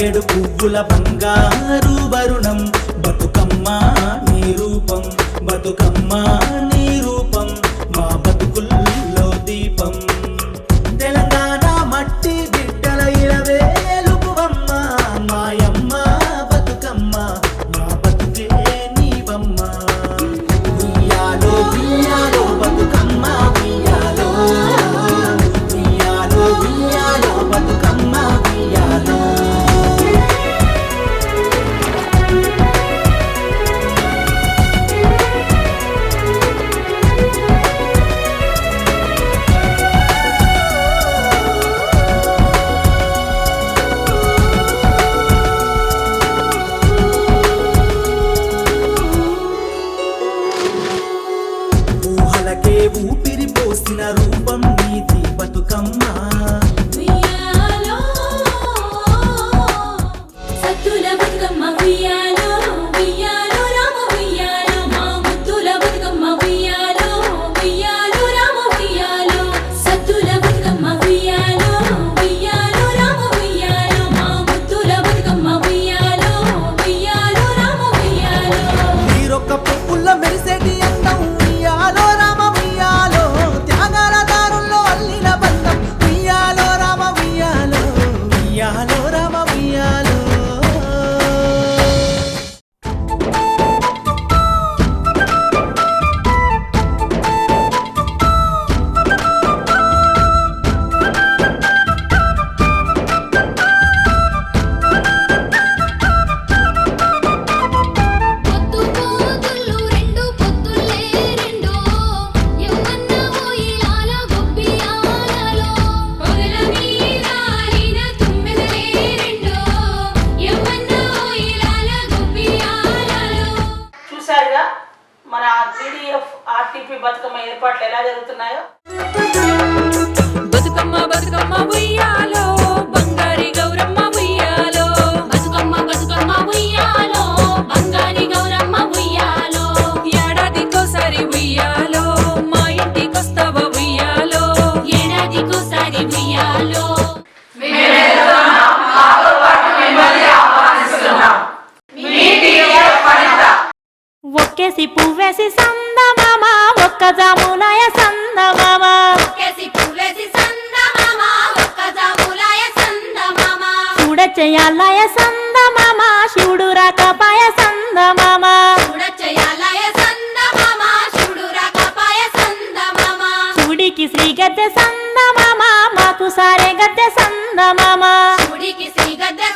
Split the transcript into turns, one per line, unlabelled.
తంగేడు పువ్వుల బంగారు వరుణం బతుకమ్మ నీ రూపం బతుకమ్మ నీ రూపం మా బతుకుల్లో దీపం తెలంగాణ మట్టి బిడ్డల ఇలవేలుపువమ్మ మాయమ్మ బతుకమ్మ మా బతుకే నీవమ్మ ఉయ్యాలో ఉయ్యాలో బతుకమ్మ ఉయ్యాలో ఉయ్యాలో ఉయ్యాలో బతుకమ్మ ఉయ్యాలో ఊహలకే ఊపిరి పోసిన రూపం నీది బతుకమ్మ
ఉయ్యాలో సత్తుల బతుకమ్మ ఉయ్యాలో ఉయ్యాలో రామ ఉయ్యాలో మా ముద్దుల బతుకమ్మ ఉయ్యాలో ఉయ్యాలో రామ ఉయ్యాలో సత్తుల బతుకమ్మ ఉయ్యాలో ఉయ్యాలో రామ ఉయ్యాలో మా ముద్దుల బతుకమ్మ ఉయ్యాలో ఉయ్యాలో రామ ఉయ్యాలో
నీరొక్క పువ్వుల మెరిసేటి అందం ఉయ్యాలో రామ ఉయ్యాలో త్యాగాల దారుల్లో అల్లిన బంధం ఉయ్యాలో రామ ఉయ్యాలో ఉయ్యాలో రామ ఉయ్యాలో
పొద్దు పోతుళ్ళు రెండు పొద్దులే రెండో యవ్వన్న ఓయిలాల గొబ్బియాలలో పొగల మీద ఆలిన తుమ్మెదలే రెండో యవ్వన్న ఓయిలాల గొబ్బియాలలో
చూసారుగా మన జీడీఎఫ్ ఆర్టీపీ బతుకమ్మ ఏర్పాట్లు ఎలా జరుగుతున్నాయో.
బతుకమ్మ బతుకమ్మ ఉయ్యాలో బంగారి గౌరమ్మ ఉయ్యాలో
బతుకమ్మ బతుకమ్మ ఉయ్యాలో బంగారి గౌరమ్మ ఉయ్యాలో
ఏడాదికోసారి ఉయ్యాలో మా ఇంటికొస్తావ ఉయ్యాలో
ఏడాదికోసారి ఉయ్యాలో
ఒక్కేసి పువ్వేసి సందమామ ఒక్క జాములాయ సందమామ
ఒక్కేసి పువ్వేసి సందమామ ఒక్క జాములాయ సందమామ
చూడచెయ్యాలయ సందమామ శివుడు రాకపాయ సందమామ
చూడచెయ్యాలయ సందమామ శివుడు రాకపాయ సందమామ
శివుడికి శ్రీ గద్దె సందమామ మాకు సారే గద్దె సందమామ
శివుడికి శ్రీ గద్దె